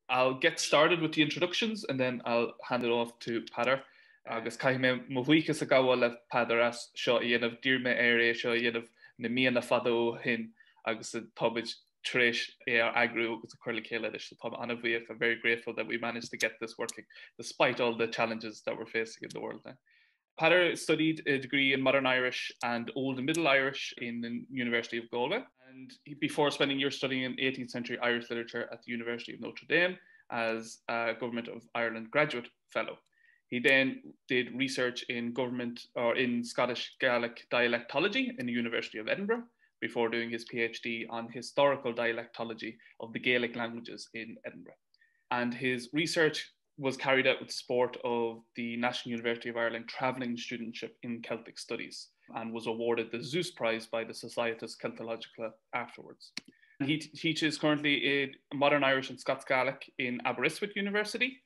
I'll get started with the introductions and then I'll hand it off to Peadar. Agus cai me mhuichas a gawa le Peadar as seo dhéanamh díorma éire seo dhéanamh na míana fadó hin agus a tobid trish agru agus a curly céile is the anna bhuiach. I'm very grateful that we managed to get this working despite all the challenges that we're facing in the world now. Peadar studied a degree in Modern Irish and Old and Middle Irish in the University of Gaeilge, and before spending years studying in 18th century Irish literature at the University of Notre Dame as a Government of Ireland graduate fellow. He then did research in Scottish Gaelic dialectology in the University of Edinburgh before doing his PhD on historical dialectology of the Gaelic languages in Edinburgh. And his research was carried out with the support of the National University of Ireland Travelling Studentship in Celtic Studies and was awarded the Zeus Prize by the Societas Celtologica afterwards. He teaches currently in Modern Irish and Scots Gaelic in Aberystwyth University,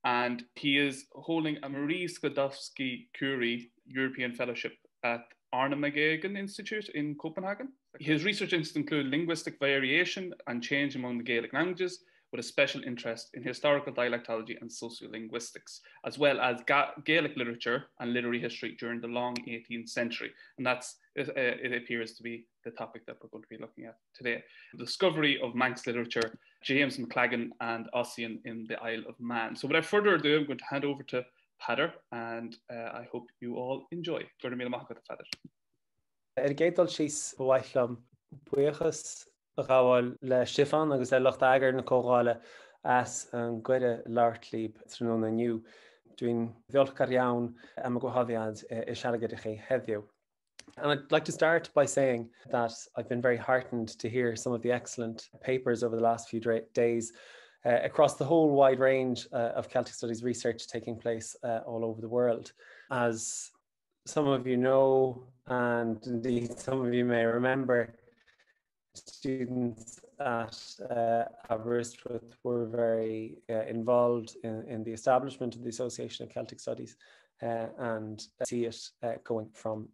and he is holding a Marie Skłodowski-Curie European Fellowship at Arna Institute in Copenhagen. His research interests include linguistic variation and change among the Gaelic languages, with a special interest in historical dialectology and sociolinguistics, as well as Gaelic literature and literary history during the long 18th century. And it appears to be the topic that we're going to be looking at today. The discovery of Manx literature, James McLagan and Ossian in the Isle of Man. So without further ado, I'm going to hand over to Peadar, and I hope you all enjoy. Gáil le Stiofán agus léacht agar na comhdháil as an gcuide leart líb trú na nniu. Dwi'n bheolchgar iawn am y gwahoddiad I siarad chi heddiw. And I'd like to start by saying that I've been very heartened to hear some of the excellent papers over the last few days across the whole wide range of Celtic Studies research taking place all over the world. As some of you know, and indeed some of you may remember, students at Aberystwyth were very involved in the establishment of the Association of Celtic Studies and see it going from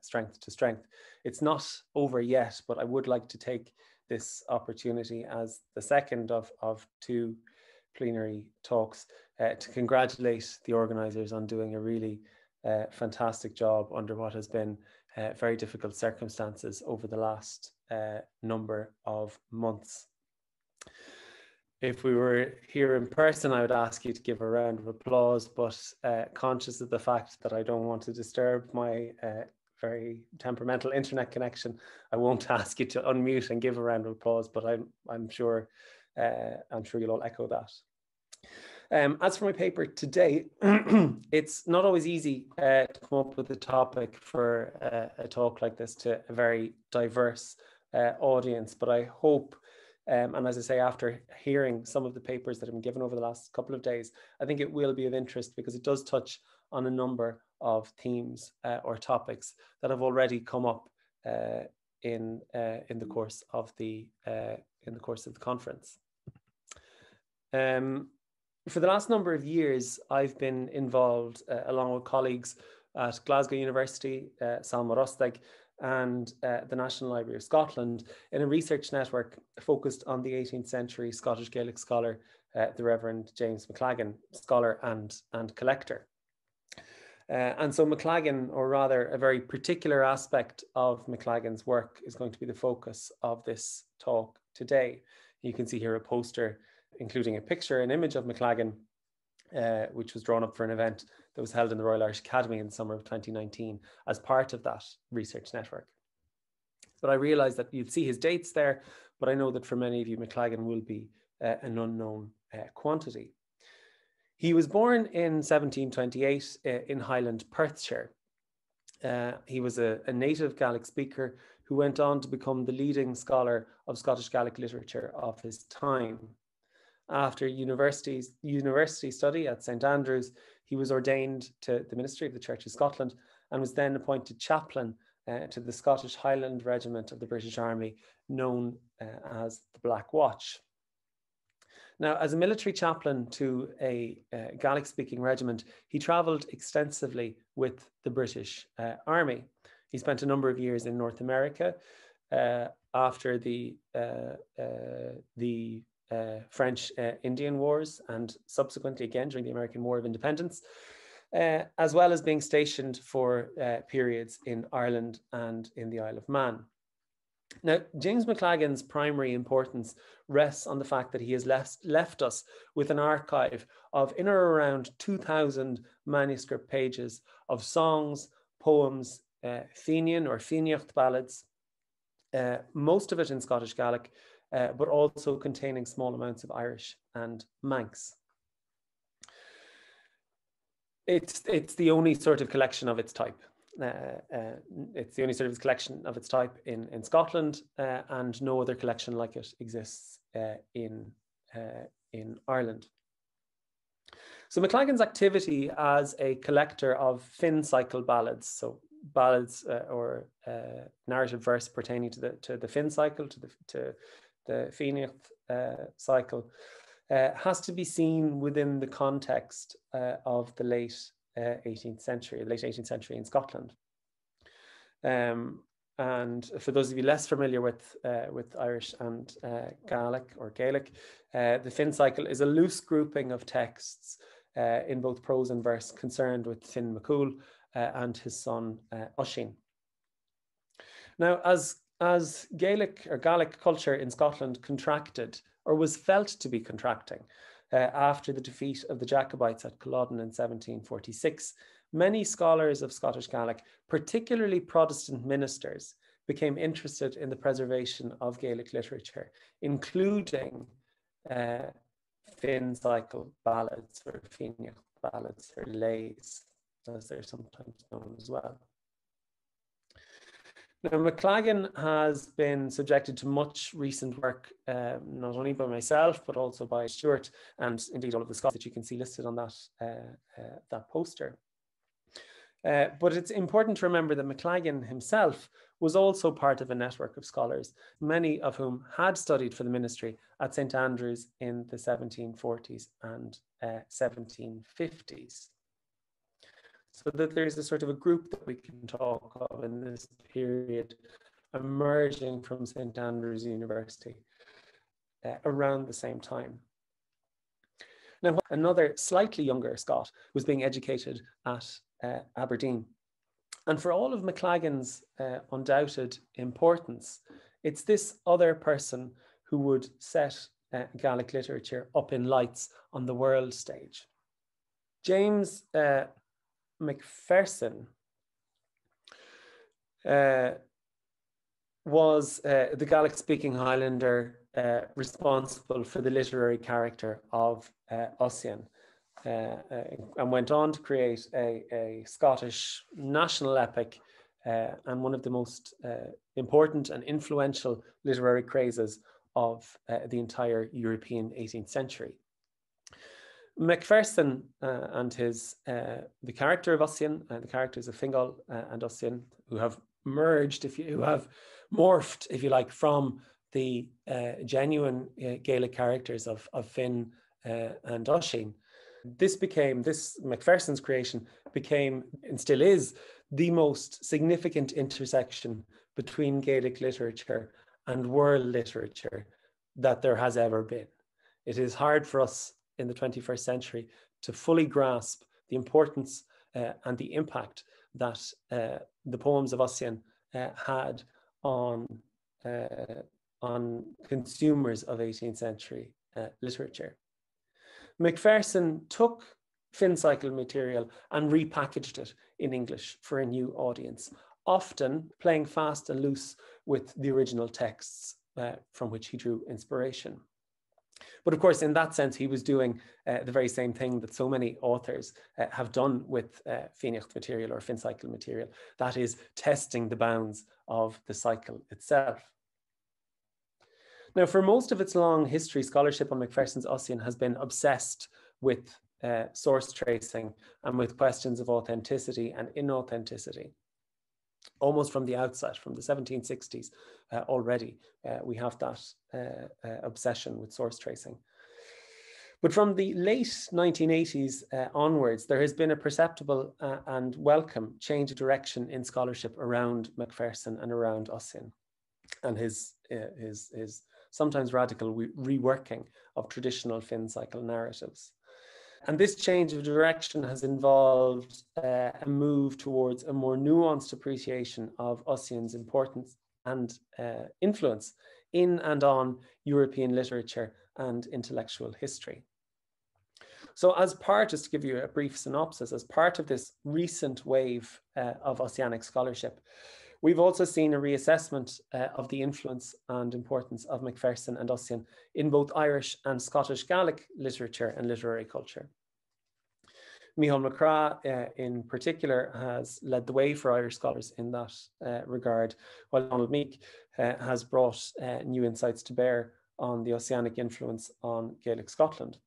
strength to strength. It's not over yet, but I would like to take this opportunity as the second of two plenary talks to congratulate the organisers on doing a really fantastic job under what has been very difficult circumstances over the last number of months. If we were here in person, I would ask you to give a round of applause, but conscious of the fact that I don't want to disturb my very temperamental internet connection, I won't ask you to unmute and give a round of applause, but I'm sure you'll all echo that. As for my paper today, it's not always easy to come up with a topic for a talk like this to a very diverse audience, but I hope, and as I say, after hearing some of the papers that have been given over the last couple of days, I think it will be of interest because it does touch on a number of themes or topics that have already come up in the course of the conference. For the last number of years, I've been involved, along with colleagues at Glasgow University, Muircheartaigh, and the National Library of Scotland, in a research network focused on the 18th century Scottish Gaelic scholar, the Reverend James McLagan, scholar and collector. And so McLagan, or rather a very particular aspect of McLagan's work, is going to be the focus of this talk today. You can see here a poster including a picture, an image of McLagan, which was drawn up for an event that was held in the Royal Irish Academy in the summer of 2019 as part of that research network. But I realised that you'd see his dates there, but I know that for many of you, McLagan will be an unknown quantity. He was born in 1728 in Highland, Perthshire. He was a native Gaelic speaker who went on to become the leading scholar of Scottish Gaelic literature of his time. After university study at St Andrews, he was ordained to the ministry of the Church of Scotland and was then appointed chaplain to the Scottish Highland Regiment of the British Army, known as the Black Watch. Now, as a military chaplain to a Gaelic-speaking regiment, he travelled extensively with the British Army. He spent a number of years in North America after the French Indian Wars and subsequently again during the American War of Independence, as well as being stationed for periods in Ireland and in the Isle of Man. Now, James McLagan's primary importance rests on the fact that he has left us with an archive of in or around 2,000 manuscript pages of songs, poems, Fenian or Feniacht ballads, most of it in Scottish Gaelic, but also containing small amounts of Irish and Manx. It's the only sort of collection of its type. It's the only sort of collection of its type in Scotland, and no other collection like it exists in Ireland. So McLagan's activity as a collector of Finn cycle ballads, so ballads or narrative verse pertaining to the Finn cycle, to the Feniacht cycle, has to be seen within the context of the late 18th century in Scotland. And for those of you less familiar with Irish and Gaelic or Gaelic, the Finn cycle is a loose grouping of texts in both prose and verse concerned with Finn McCool and his son Oisin. Now, as Gaelic or Gaelic culture in Scotland contracted, or was felt to be contracting, after the defeat of the Jacobites at Culloden in 1746, many scholars of Scottish Gaelic, particularly Protestant ministers, became interested in the preservation of Gaelic literature, including Finn cycle ballads or Feniacht ballads or lays, as they're sometimes known as well. Now, McLagan has been subjected to much recent work, not only by myself, but also by Stuart, and indeed all of the scholars that you can see listed on that poster. But it's important to remember that McLagan himself was also part of a network of scholars, many of whom had studied for the ministry at St. Andrews in the 1740s and 1750s. So that there's a sort of a group that we can talk of in this period emerging from St. Andrews University around the same time. Now, another slightly younger Scot was being educated at Aberdeen. And for all of McLagan's undoubted importance, it's this other person who would set Gaelic literature up in lights on the world stage. James Macpherson was the Gaelic-speaking Highlander responsible for the literary character of Ossian, and went on to create a Scottish national epic and one of the most important and influential literary crazes of the entire European 18th century. Macpherson and the character of Ossian and the characters of Fingal and Ossian, who have merged, who have morphed, if you like, from the genuine Gaelic characters of Finn and Oisin. This Macpherson's creation became, and still is, the most significant intersection between Gaelic literature and world literature that there has ever been. It is hard for us in the 21st century to fully grasp the importance and the impact that the poems of Ossian had on consumers of 18th century literature. Macpherson took Finn cycle material and repackaged it in English for a new audience, often playing fast and loose with the original texts from which he drew inspiration. But of course, in that sense, he was doing the very same thing that so many authors have done with Feniacht material or Finn cycle material, that is, testing the bounds of the cycle itself. Now, for most of its long history, scholarship on Macpherson's Ossian has been obsessed with source tracing and with questions of authenticity and inauthenticity. Almost from the outset, from the 1760s already, we have that obsession with source tracing. But from the late 1980s onwards, there has been a perceptible and welcome change of direction in scholarship around Macpherson and around Ossian. and his sometimes radical reworking of traditional Finn cycle narratives. And this change of direction has involved a move towards a more nuanced appreciation of Ossian's importance and influence in and on European literature and intellectual history. So as part, just to give you a brief synopsis, as part of this recent wave of Ossianic scholarship, we've also seen a reassessment of the influence and importance of Macpherson and Ossian in both Irish and Scottish Gaelic literature and literary culture. Mícheál Mac Rath, in particular, has led the way for Irish scholars in that regard, while Chomdháil Mhic has brought new insights to bear on the Ossianic influence on Gaelic Scotland.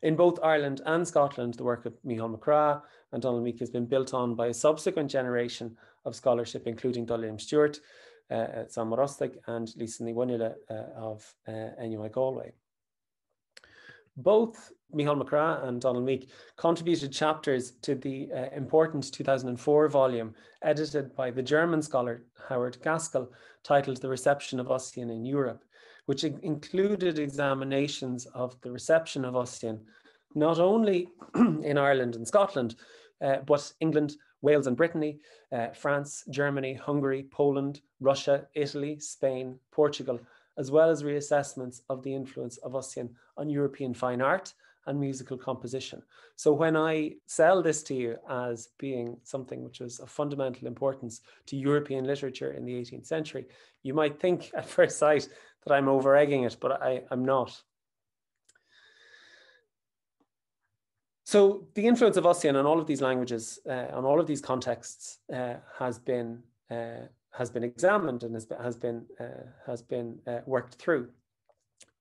In both Ireland and Scotland, the work of Mícheál Mac Rath and Chomdháil Mhic has been built on by a subsequent generation of scholarship, including Léinn Cheiltigh, Sam Morostig, and Léinn Cheiltigh of NUI Galway. Both Mícheál Mac Rath and Chomdháil Mhic contributed chapters to the important 2004 volume edited by the German scholar Howard Gaskell, titled The Reception of Ossian in Europe, which included examinations of the reception of Ossian not only in Ireland and Scotland, but England, Wales and Brittany, France, Germany, Hungary, Poland, Russia, Italy, Spain, Portugal, as well as reassessments of the influence of Ossian on European fine art and musical composition. So when I sell this to you as being something which was of fundamental importance to European literature in the 18th century, you might think at first sight that I'm over-egging it, but I'm not. So the influence of Ossian on all of these languages, on all of these contexts, has been examined and has been worked through.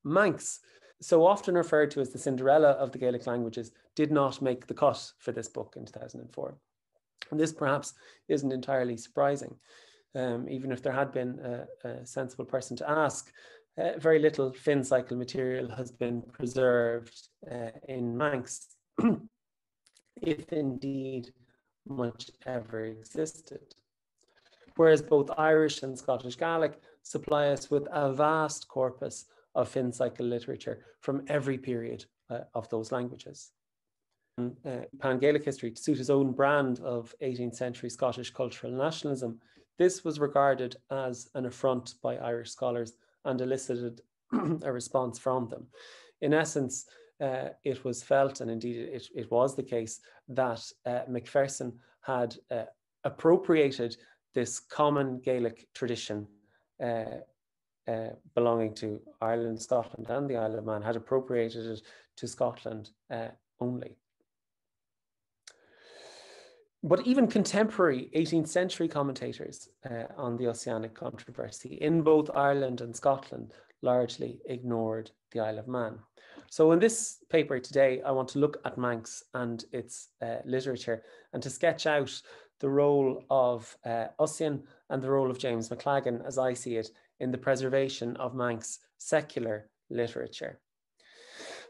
Manx, so often referred to as the Cinderella of the Gaelic languages, did not make the cut for this book in 2004. And this perhaps isn't entirely surprising. Even if there had been a sensible person to ask, very little Finn cycle material has been preserved in Manx, if indeed much ever existed. Whereas both Irish and Scottish Gaelic supply us with a vast corpus of Finn cycle literature from every period of those languages. Pan-Gaelic history, to suit his own brand of 18th century Scottish cultural nationalism, this was regarded as an affront by Irish scholars and elicited a response from them. In essence, it was felt, and indeed it was the case, that Macpherson had appropriated this common Gaelic tradition belonging to Ireland, Scotland and the Isle of Man, had appropriated it to Scotland only. But even contemporary 18th century commentators on the Ossianic controversy in both Ireland and Scotland largely ignored the Isle of Man. So in this paper today, I want to look at Manx and its literature, and to sketch out the role of Ossian and the role of James McLagan, as I see it, in the preservation of Manx secular literature.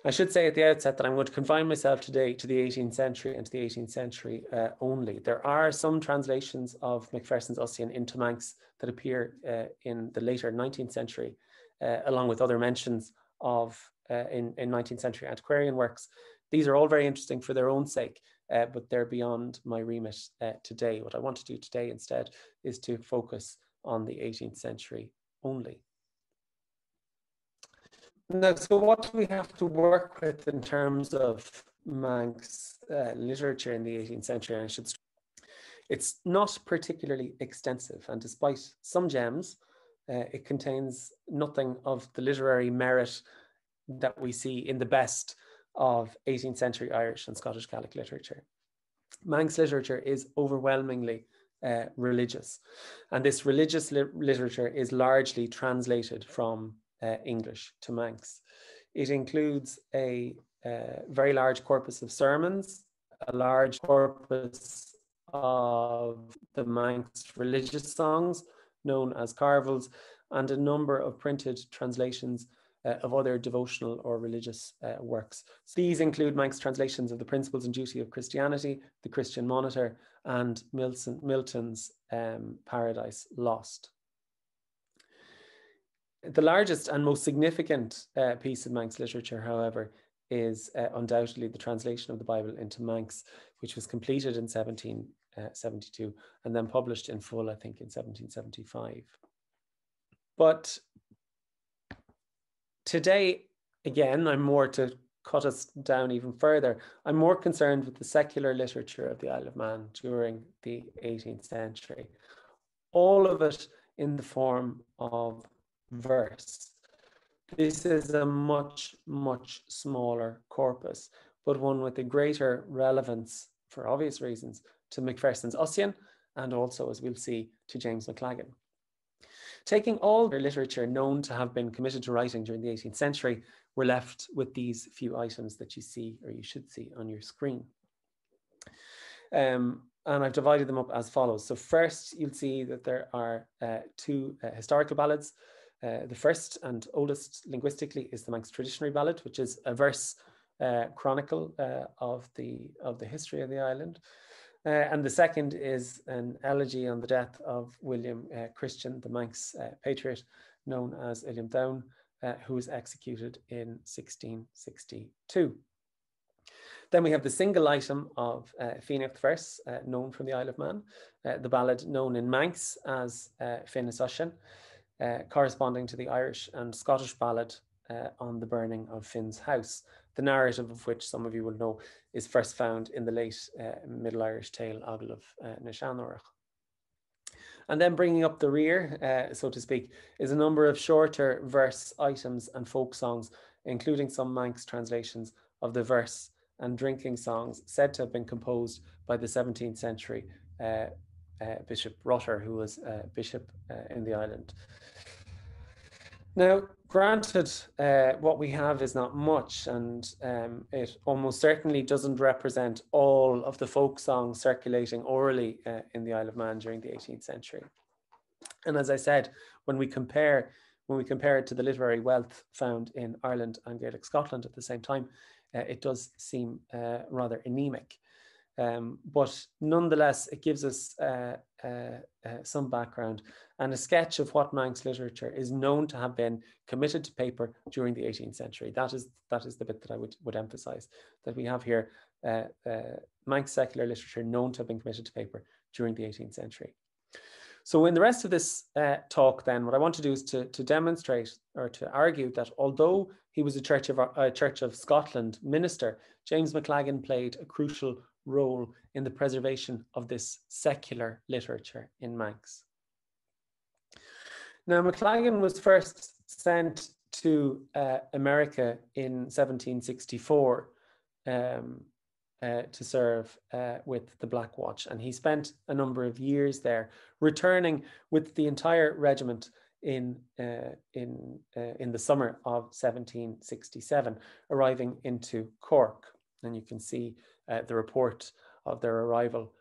I should say at the outset that I'm going to confine myself today to the 18th century and to the 18th century only. There are some translations of Macpherson's Ossian into Manx that appear in the later 19th century, along with other mentions of in 19th century antiquarian works. These are all very interesting for their own sake, but they're beyond my remit today. What I want to do today instead is to focus on the 18th century only. Now, so what do we have to work with in terms of Manx literature in the 18th century? It's not particularly extensive, and despite some gems, it contains nothing of the literary merit that we see in the best of 18th century Irish and Scottish Gaelic literature. Manx literature is overwhelmingly religious, and this religious literature is largely translated from English to Manx. It includes a very large corpus of sermons, a large corpus of the Manx religious songs known as carvels, and a number of printed translations of other devotional or religious works. So these include Manx translations of the Principles and Duty of Christianity, the Christian Monitor, and Milton's Paradise Lost. The largest and most significant piece of Manx literature, however, is undoubtedly the translation of the Bible into Manx, which was completed in 1772 and then published in full, I think, in 1775. But today, again, I'm more to cut us down even further. I'm more concerned with the secular literature of the Isle of Man during the 18th century. All of it in the form of verse. This is a much, much smaller corpus, but one with a greater relevance, for obvious reasons, to Macpherson's Ossian and also, as we'll see, to James McLagan. Taking all the literature known to have been committed to writing during the 18th century, we're left with these few items that you see, or you should see, on your screen. And I've divided them up as follows. So first, you'll see that there are two historical ballads. The first and oldest linguistically is the Manx Traditionary Ballad, which is a verse chronicle of the history of the island. And the second is an elegy on the death of William Christian, the Manx patriot known as Illiam Down, who was executed in 1662. Then we have the single item of Fíneacht verse, known from the Isle of Man, the ballad known in Manx as Finis Ossian, corresponding to the Irish and Scottish ballad on the burning of Finn's house, the narrative of which some of you will know is first found in the late Middle Irish tale Aglah na Seanóireach. And then bringing up the rear, so to speak, is a number of shorter verse items and folk songs, including some Manx translations of the verse and drinking songs said to have been composed by the 17th century Bishop Rutter, who was bishop in the island. Now, granted, what we have is not much, and it almost certainly doesn't represent all of the folk songs circulating orally in the Isle of Man during the 18th century. And as I said, when we compare it to the literary wealth found in Ireland and Gaelic Scotland at the same time, it does seem rather anemic. But nonetheless, it gives us some background and a sketch of what Manx literature is known to have been committed to paper during the 18th century. That is the bit that I would emphasize, that we have here Manx secular literature known to have been committed to paper during the 18th century. So in the rest of this talk then, what I want to do is to demonstrate or to argue that although he was a Church of Scotland minister, James McLagan played a crucial role in the preservation of this secular literature in Manx. Now, McLagan was first sent to America in 1764 to serve with the Black Watch, and he spent a number of years there, returning with the entire regiment in the summer of 1767, arriving into Cork. And you can see the report of their arrival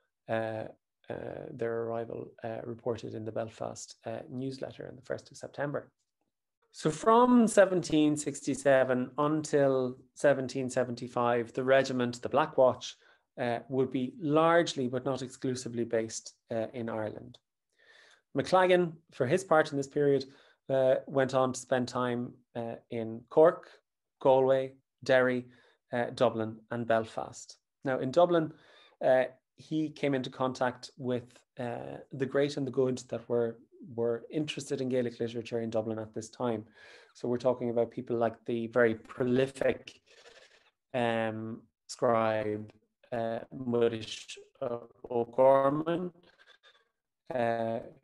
reported in the Belfast newsletter on the 1st of September. So from 1767 until 1775, the regiment, the Black Watch, would be largely but not exclusively based in Ireland. McLagan, for his part in this period, went on to spend time in Cork, Galway, Derry, Dublin and Belfast. Now in Dublin, he came into contact with the great and the good that were interested in Gaelic literature in Dublin at this time. So we're talking about people like the very prolific scribe Muircheartaigh O'Gorman,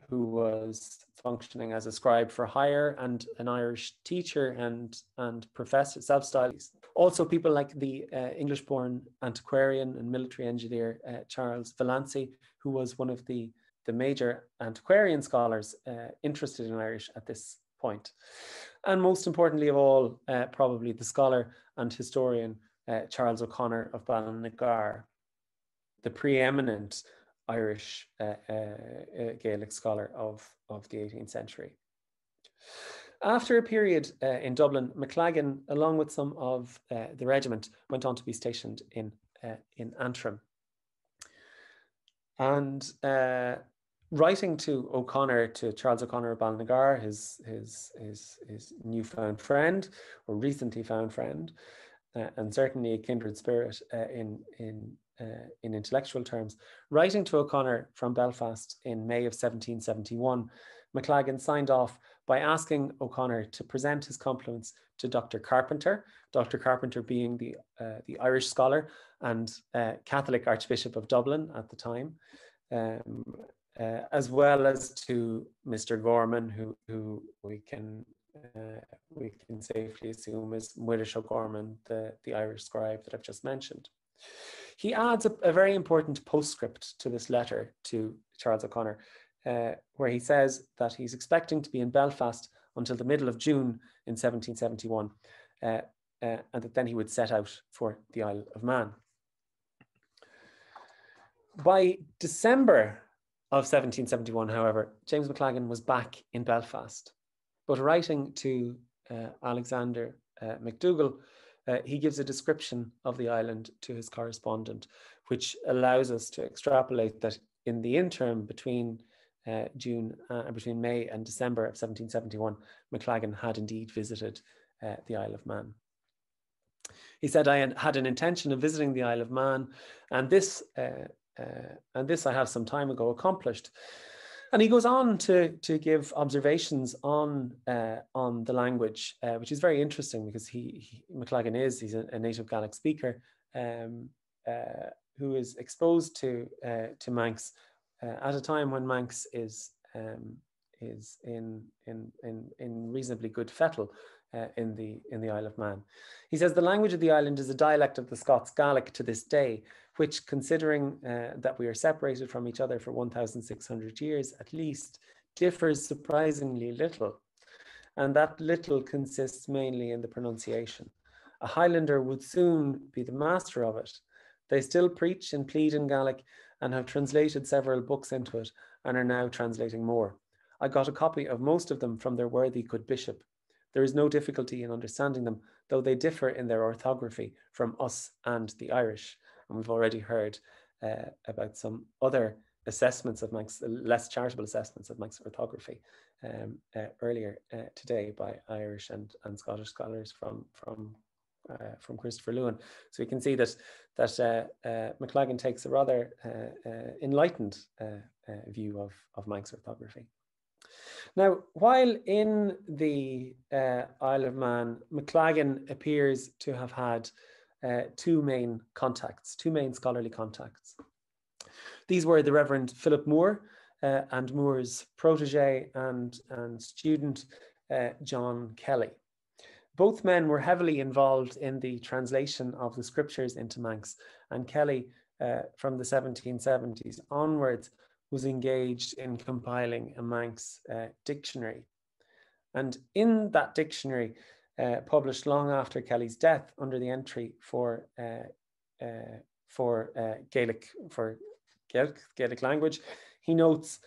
who was functioning as a scribe for hire and an Irish teacher and professor, self-styled. Also people like the English-born antiquarian and military engineer Charles Vallancey, who was one of the major antiquarian scholars interested in Irish at this point. And most importantly of all, probably the scholar and historian Charles O'Connor of Ballinagare, the preeminent Irish Gaelic scholar of the 18th century. After a period in Dublin, McLagan, along with some of the regiment, went on to be stationed in Antrim. And Writing to O'Connor, to Charles O'Connor of Balnagar, his newfound friend, or recently found friend, and certainly a kindred spirit in intellectual terms. Writing to O'Connor from Belfast in May of 1771, McLagan signed off by asking O'Connor to present his compliments to Dr. Carpenter, Dr. Carpenter being the Irish scholar and Catholic Archbishop of Dublin at the time, as well as to Mr. Gorman, who we can safely assume is Muircheartaigh Gorman, the Irish scribe that I've just mentioned. He adds a very important postscript to this letter to Charles O'Connor, where he says that he's expecting to be in Belfast until the middle of June in 1771, and that then he would set out for the Isle of Man. By December of 1771, however, James McLagan was back in Belfast, but writing to Alexander MacDougall, he gives a description of the island to his correspondent, which allows us to extrapolate that in the interim between between May and December of 1771, McLagan had indeed visited the Isle of Man. He said, "I had an intention of visiting the Isle of Man, and this I have some time ago accomplished." And he goes on to give observations on the language, which is very interesting because McLagan he's a native Gaelic speaker who is exposed to Manx at a time when Manx is in reasonably good fettle in the Isle of Man. He says the language of the island is a dialect of the Scots Gaelic to this day, which, considering that we are separated from each other for 1,600 years at least, differs surprisingly little, and that little consists mainly in the pronunciation. A Highlander would soon be the master of it. They still preach and plead in Gaelic and have translated several books into it and are now translating more. I got a copy of most of them from their worthy good bishop. There is no difficulty in understanding them, though they differ in their orthography from us and the Irish. And we've already heard about some other assessments of Manx, less charitable assessments of Manx orthography earlier today by Irish and Scottish scholars from Christopher Lewin. So you can see that McLagan takes a rather enlightened view of Manx orthography. Now, while in the Isle of Man, McLagan appears to have had two main scholarly contacts. These were the Reverend Philip Moore and Moore's protege and student John Kelly. Both men were heavily involved in the translation of the scriptures into Manx, and Kelly, from the 1770s onwards, was engaged in compiling a Manx dictionary. And in that dictionary, published long after Kelly's death under the entry for Gaelic language, he notes,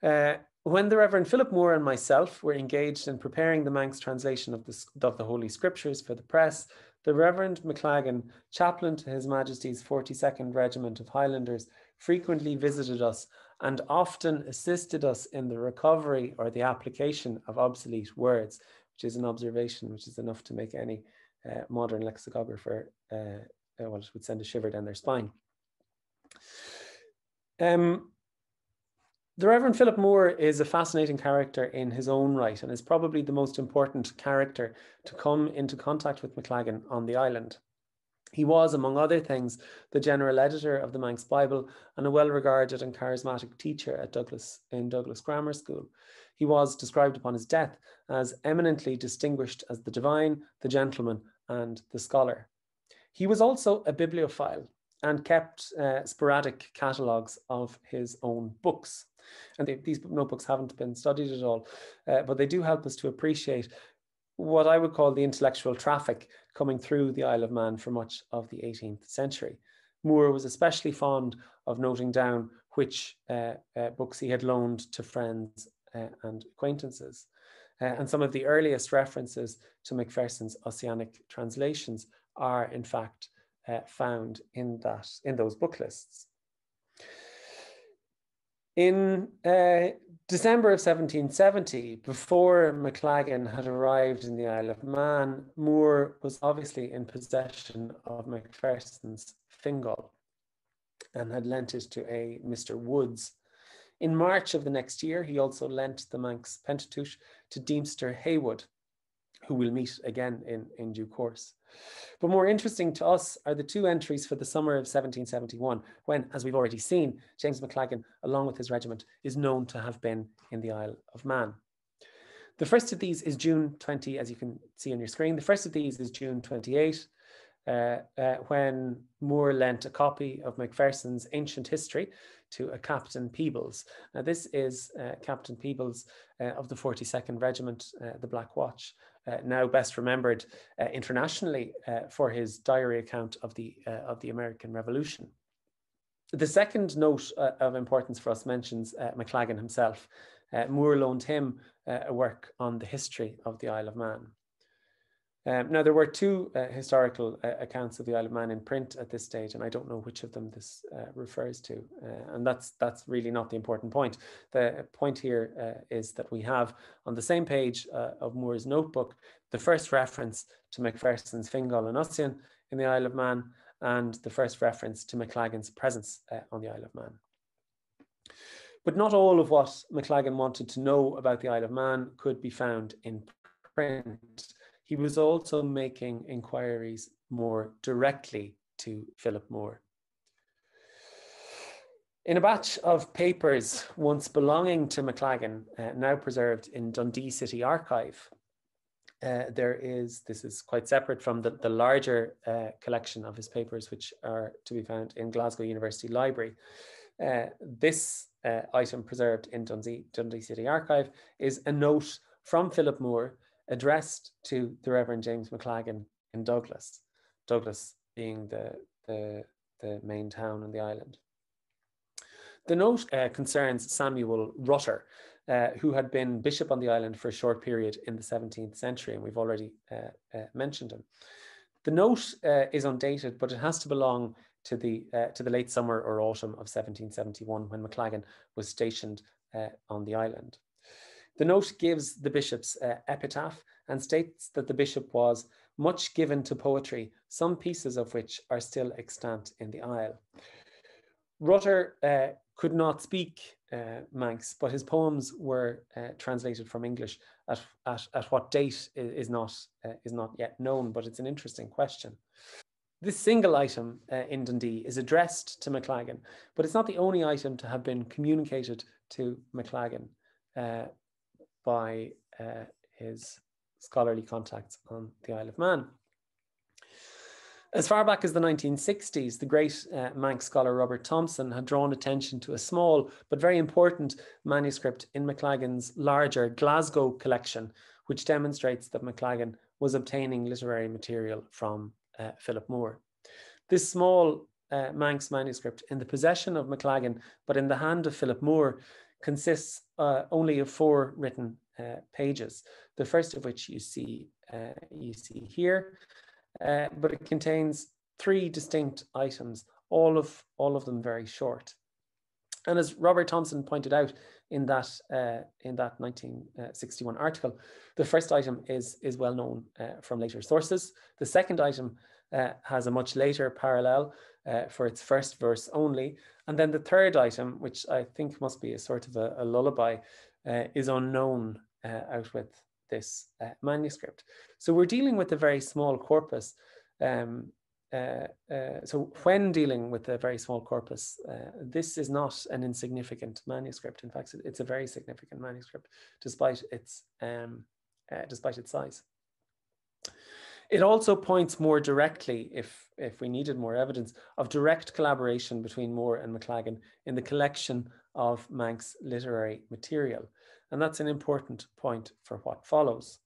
when the Reverend Philip Moore and myself were engaged in preparing the Manx translation of the Holy Scriptures for the press, the Reverend McLagan, chaplain to His Majesty's 42nd Regiment of Highlanders, frequently visited us and often assisted us in the recovery or the application of obsolete words, which is an observation which is enough to make any modern lexicographer, it would send a shiver down their spine. The Reverend Philip Moore is a fascinating character in his own right and is probably the most important character to come into contact with McLagan on the island. He was, among other things, the general editor of the Manx Bible and a well-regarded and charismatic teacher at Douglas Grammar School. He was described upon his death as eminently distinguished as the divine, the gentleman, and the scholar. He was also a bibliophile and kept sporadic catalogues of his own books. And these notebooks haven't been studied at all, but they do help us to appreciate what I would call the intellectual traffic coming through the Isle of Man for much of the 18th century. Moore was especially fond of noting down which books he had loaned to friends and acquaintances. And some of the earliest references to Macpherson's Ossianic translations are, in fact, found in those book lists. In December of 1770, before MacLagan had arrived in the Isle of Man, Moore was obviously in possession of Macpherson's Fingal and had lent it to a Mr. Woods. In March of the next year, he also lent the Manx Pentateuch to Deemster Heywood, who we'll meet again in due course. But more interesting to us are the two entries for the summer of 1771, when, as we've already seen, James MacLagan, along with his regiment, is known to have been in the Isle of Man. The first of these is June 20, as you can see on your screen. The first of these is June 28, when Moore lent a copy of Macpherson's Ancient History to a Captain Peebles. Now, this is Captain Peebles of the 42nd Regiment, the Black Watch, now best remembered internationally for his diary account of the American Revolution. The second note of importance for us mentions MacLagan himself. Moore loaned him a work on the history of the Isle of Man. Now, there were two historical accounts of the Isle of Man in print at this stage, and I don't know which of them this refers to. And that's really not the important point. The point here is that we have on the same page of Moore's notebook the first reference to Macpherson's Fingal and Ossian in the Isle of Man, and the first reference to MacLagan's presence on the Isle of Man. But not all of what MacLagan wanted to know about the Isle of Man could be found in print. He was also making inquiries more directly to Philip Moore. In a batch of papers once belonging to MacLagan, now preserved in Dundee City Archive, this is quite separate from the larger collection of his papers, which are to be found in Glasgow University Library. This item preserved in Dundee City Archive is a note from Philip Moore addressed to the Reverend James MacLagan in Douglas, Douglas being the main town on the island. The note concerns Samuel Rutter, who had been bishop on the island for a short period in the 17th century, and we've already mentioned him. The note is undated, but it has to belong to the late summer or autumn of 1771, when MacLagan was stationed on the island. The note gives the bishop's epitaph and states that the bishop was much given to poetry, some pieces of which are still extant in the isle. Rutter could not speak Manx, but his poems were translated from English. At what date is not yet known, but it's an interesting question. This single item in Dundee is addressed to MacLagan, but it's not the only item to have been communicated to MacLagan by his scholarly contacts on the Isle of Man. As far back as the 1960s, the great Manx scholar Robert Thompson had drawn attention to a small but very important manuscript in MacLagan's larger Glasgow collection, which demonstrates that MacLagan was obtaining literary material from Philip Moore. This small Manx manuscript, in the possession of MacLagan but in the hand of Philip Moore, consists only of 4 written pages, the first of which you see here, but it contains 3 distinct items, all of them very short. And as Robert Thompson pointed out in that 1961 article, the first item is well known from later sources. The second item has a much later parallel for its first verse only. And then the third item, which I think must be a sort of a lullaby, is unknown out with this manuscript. So we're dealing with a very small corpus. So when dealing with a very small corpus, this is not an insignificant manuscript. In fact, it's a very significant manuscript, despite its size. It also points more directly, if we needed more evidence, of direct collaboration between Moore and MacLagan in the collection of Manx literary material. And that's an important point for what follows.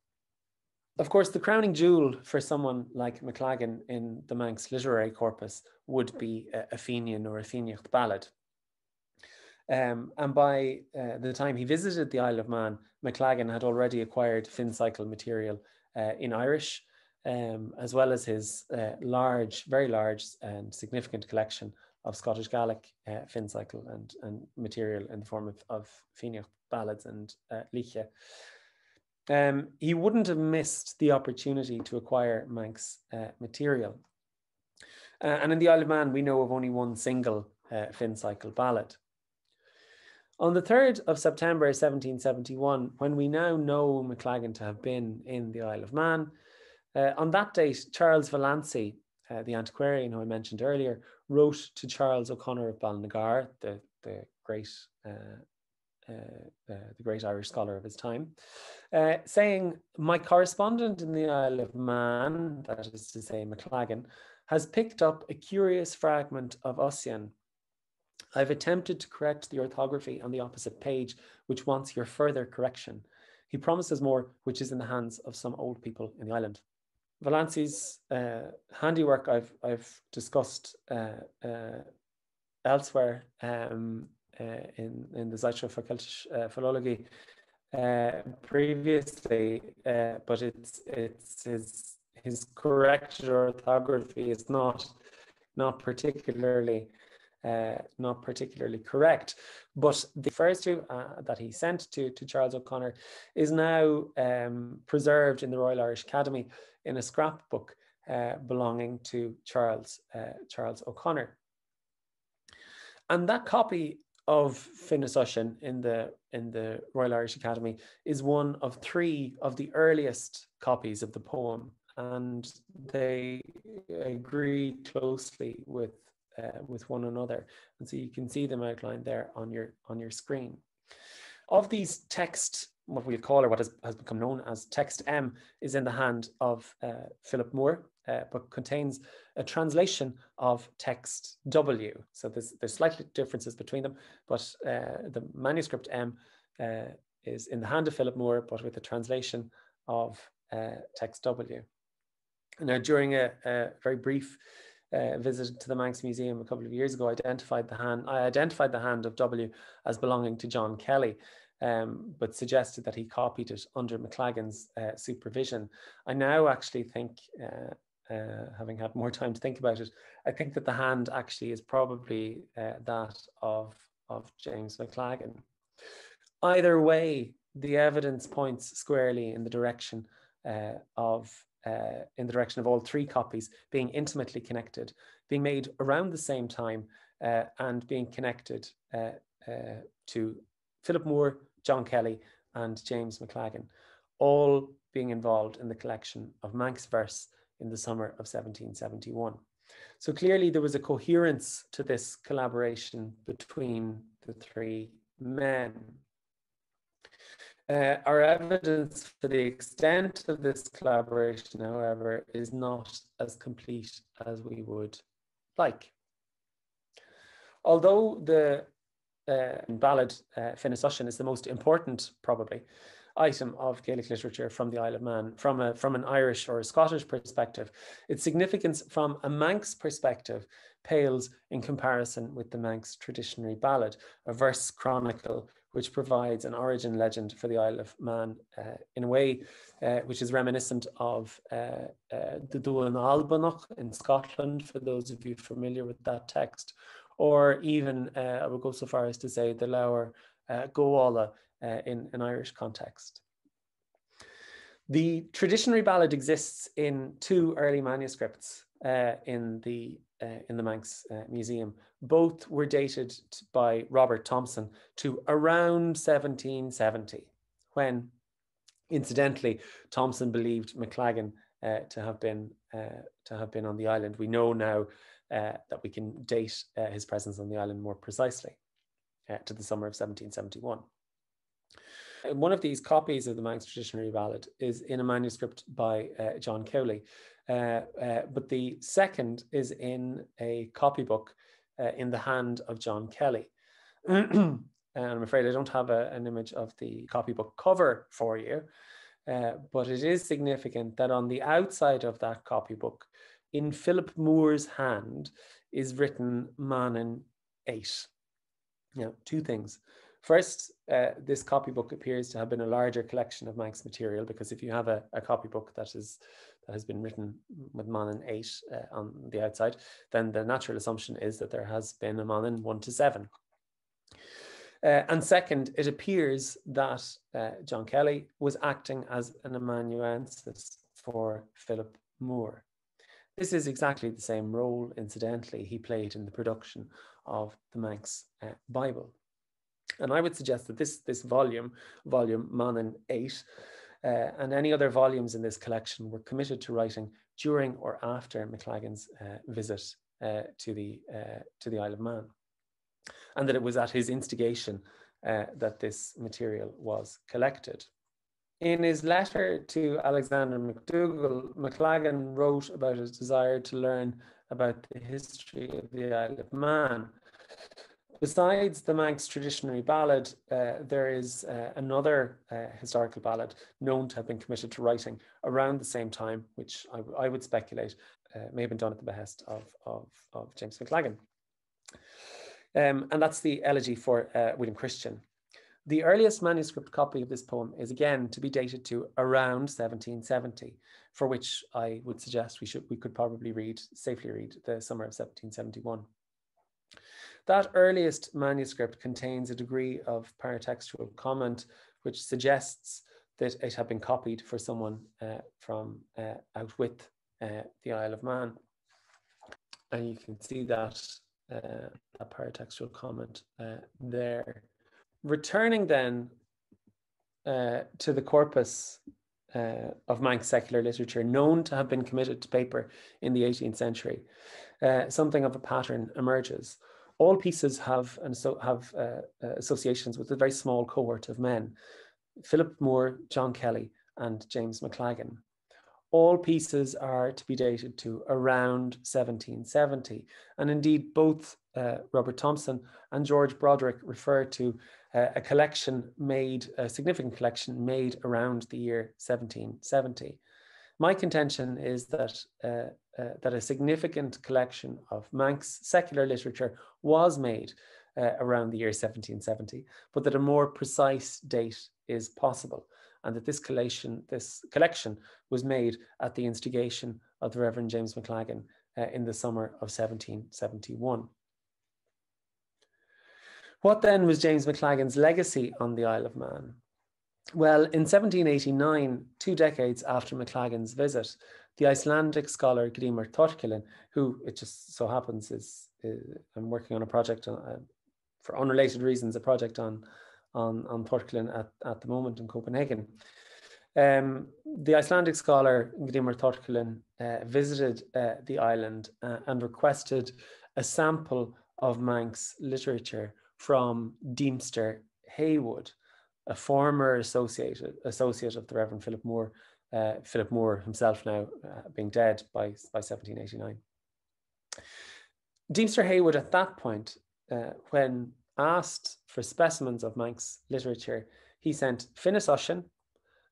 Of course, the crowning jewel for someone like MacLagan in the Manx literary corpus would be a Fenian or a Feniacht ballad. And by the time he visited the Isle of Man, MacLagan had already acquired Finn cycle material in Irish, as well as his very large and significant collection Scottish Gaelic fin cycle and material in the form of fíneacht ballads and líocha. He wouldn't have missed the opportunity to acquire Manx material. And in the Isle of Man, we know of only one single fin cycle ballad. On the 3rd of September 1771, when we now know McLagan to have been in the Isle of Man, on that date, Charles Vallancey, the antiquarian who I mentioned earlier, wrote to Charles O'Connor of Balnagar, the great Irish scholar of his time, saying, "My correspondent in the Isle of Man," that is to say McLagan, "has picked up a curious fragment of Ossian. I've attempted to correct the orthography on the opposite page, which wants your further correction. He promises more, which is in the hands of some old people in the island." Vallancey's handiwork I've discussed elsewhere in the Zeitschrift für Keltische Philologie previously, but it's his corrected orthography is not particularly correct, but the first two that he sent to Charles O'Connor is now preserved in the Royal Irish Academy in a scrapbook belonging to Charles O'Connor. And that copy of Finis Ossian in the Royal Irish Academy is one of 3 of the earliest copies of the poem, and they agree closely with one another, and so you can see them outlined there on your screen. Of these, text, what we'll call, or what has become known as text M, is in the hand of Philip Moore, but contains a translation of text W. So there's slightly differences between them, but the manuscript M is in the hand of Philip Moore, but with a translation of text W. Now, during a very brief visit to the Manx Museum a couple of years ago, I identified the hand of W as belonging to John Kelly, but suggested that he copied it under McLagan's supervision. I now actually think, having had more time to think about it, I think that the hand actually is probably that of James McLagan. Either way, the evidence points squarely in the direction of all 3 copies being intimately connected, being made around the same time, and being connected to Philip Moore, John Kelly, and James McLagan, all being involved in the collection of Manx verse in the summer of 1771. So clearly there was a coherence to this collaboration between the 3 men. Our evidence for the extent of this collaboration, however, is not as complete as we would like. Although the ballad Finis Ossian is the most important, probably, item of Gaelic literature from the Isle of Man, from an Irish or a Scottish perspective, its significance from a Manx perspective pales in comparison with the Manx traditionary ballad, a verse chronicle which provides an origin legend for the Isle of Man in a way which is reminiscent of the Duan Albanach in Scotland, for those of you familiar with that text, or even, I would go so far as to say, the Lower Goala in an Irish context. The traditionary ballad exists in 2 early manuscripts in the Manx Museum. Both were dated by Robert Thompson to around 1770, when, incidentally, Thompson believed McLagan to have been on the island. We know now that we can date his presence on the island more precisely to the summer of 1771. One of these copies of the Manx traditionary ballad is in a manuscript by John Cowley, but the second is in a copybook in the hand of John Kelly. And I'm afraid I don't have an image of the copybook cover for you, but it is significant that on the outside of that copybook, in Philip Moore's hand, is written Mann 8. Now, 2 things. First, this copybook appears to have been a larger collection of Manx material, because if you have a copybook that has been written with Mannin 8 on the outside, then the natural assumption is that there has been a Mannin 1 to 7. And second, it appears that John Kelly was acting as an amanuensis for Philip Moore. This is exactly the same role, incidentally, he played in the production of the Manx Bible. And I would suggest that this volume Mannin 8, and any other volumes in this collection were committed to writing during or after McLagan's visit to the Isle of Man, and that it was at his instigation that this material was collected. In his letter to Alexander MacDougall, McLagan wrote about his desire to learn about the history of the Isle of Man. Besides the Manx traditionary ballad, there is another historical ballad known to have been committed to writing around the same time, which I would speculate may have been done at the behest of James McLagan. And that's the elegy for William Christian. The earliest manuscript copy of this poem is again to be dated to around 1770, for which I would suggest we could probably safely read the summer of 1771. That earliest manuscript contains a degree of paratextual comment which suggests that it had been copied for someone from out with the Isle of Man. And you can see that paratextual comment there. Returning then to the corpus of Manx secular literature known to have been committed to paper in the 18th century, something of a pattern emerges. All pieces have associations with a very small cohort of men: Philip Moore, John Kelly, and James McLagan. All pieces are to be dated to around 1770, and indeed both Robert Thompson and George Broderick refer to a significant collection made around the year 1770. My contention is that a significant collection of Manx secular literature was made around the year 1770, but that a more precise date is possible, and that this collection was made at the instigation of the Reverend James McLagan in the summer of 1771. What then was James McLagan's legacy on the Isle of Man? Well, in 1789, 2 decades after McLagan's visit, the Icelandic scholar Grímur Thorkelin, who it just so happens I'm working on a project for unrelated reasons, a project on Thorkelin at the moment in Copenhagen. The Icelandic scholar Grímur Thorkelin visited the island and requested a sample of Manx literature from Deemster Heywood, a former associate of the Reverend Philip Moore, Philip Moore himself now being dead by 1789. Deemster Heywood at that point, when asked for specimens of Manx literature, he sent Finis Ushin,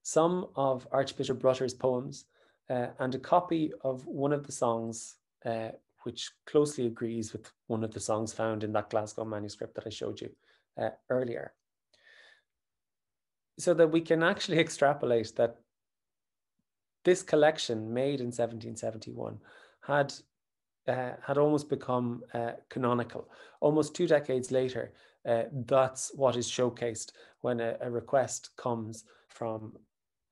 some of Archbishop Brutter's poems, and a copy of one of the songs which closely agrees with one of the songs found in that Glasgow manuscript that I showed you earlier. So that we can actually extrapolate that this collection made in 1771 had almost become canonical. Almost 2 decades later, that's what is showcased when a request comes from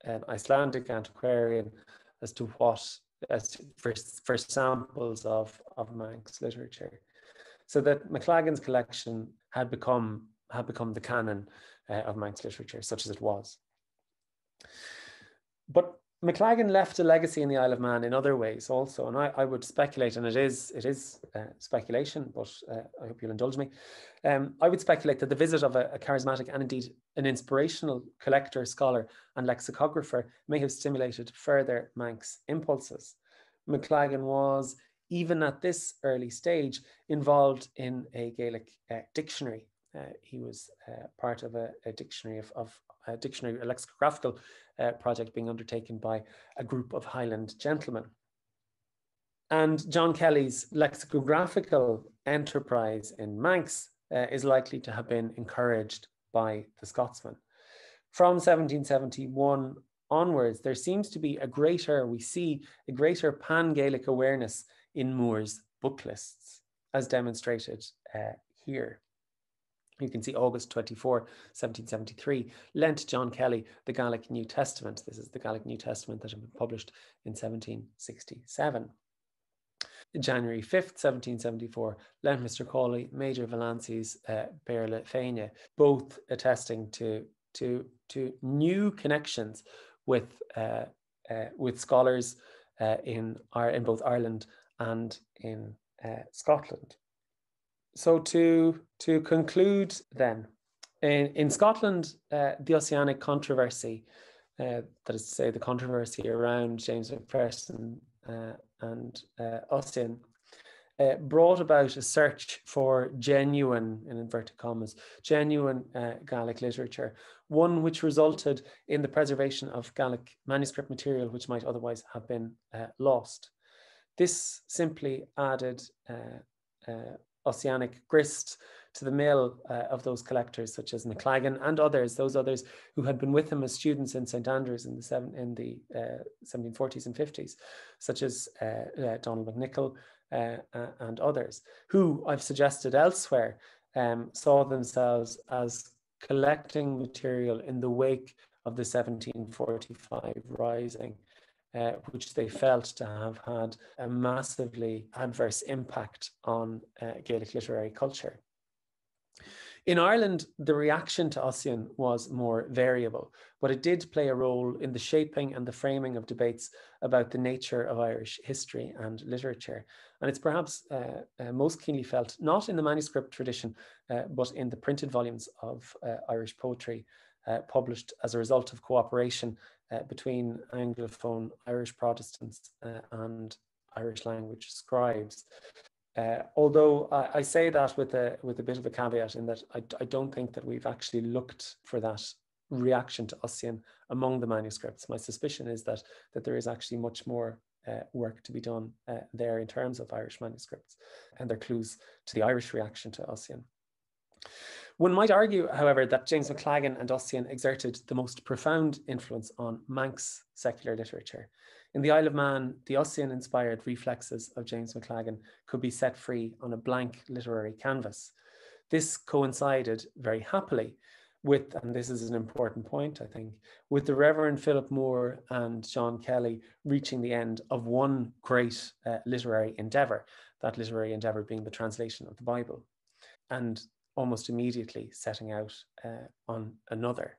an Icelandic antiquarian for samples of Manx literature. So that McLagan's collection had become the canon of Manx literature, such as it was. But McLagan left a legacy in the Isle of Man in other ways also, and I would speculate, and it is speculation, but I hope you'll indulge me. I would speculate that the visit of a charismatic and indeed an inspirational collector, scholar, and lexicographer may have stimulated further Manx impulses. McLagan was, even at this early stage, involved in a Gaelic dictionary. He was part of a dictionary a lexicographical project being undertaken by a group of Highland gentlemen. And John Kelly's lexicographical enterprise in Manx is likely to have been encouraged by the Scotsman. From 1771 onwards, there seems to be we see a greater pan-Gaelic awareness in Moore's book lists, as demonstrated here. You can see August 24, 1773, lent John Kelly the Gaelic New Testament. This is the Gaelic New Testament that had been published in 1767. January 5th, 1774, lent Mr. Cawley Major Vallancey's Bhéaloidis, both attesting to new connections with scholars in both Ireland and in Scotland. So to conclude then, in Scotland, the Ossianic controversy, that is to say the controversy around James Macpherson and Ossian, brought about a search for genuine, in inverted commas, genuine Gaelic literature, one which resulted in the preservation of Gaelic manuscript material which might otherwise have been lost. This simply added Ossianic grist to the mill of those collectors such as McLagan and those others who had been with him as students in St Andrews in the 1740s and 50s, such as Donald McNichol and others, who I've suggested elsewhere saw themselves as collecting material in the wake of the 1745 Rising, which they felt to have had a massively adverse impact on Gaelic literary culture. In Ireland, the reaction to Ossian was more variable, but it did play a role in the shaping and the framing of debates about the nature of Irish history and literature. And it's perhaps most keenly felt, not in the manuscript tradition, but in the printed volumes of Irish poetry published as a result of cooperation between Anglophone Irish Protestants and Irish language scribes. Although I say that with a bit of a caveat, in that I don't think that we've actually looked for that reaction to Ossian among the manuscripts. My suspicion is that there is actually much more work to be done there in terms of Irish manuscripts and their clues to the Irish reaction to Ossian. One might argue, however, that James McLagan and Ossian exerted the most profound influence on Manx secular literature. In the Isle of Man, the Ossian-inspired reflexes of James McLagan could be set free on a blank literary canvas. This coincided very happily with, and this is an important point, I think, with the Reverend Philip Moore and John Kelly reaching the end of one great literary endeavour, that literary endeavour being the translation of the Bible, and almost immediately setting out on another.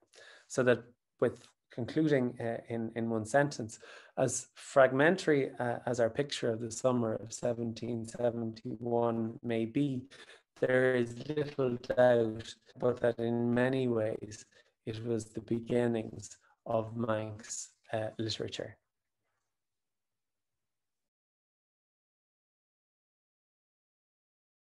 So that, with concluding in one sentence, as fragmentary as our picture of the summer of 1771 may be, there is little doubt but that in many ways it was the beginnings of Manx literature.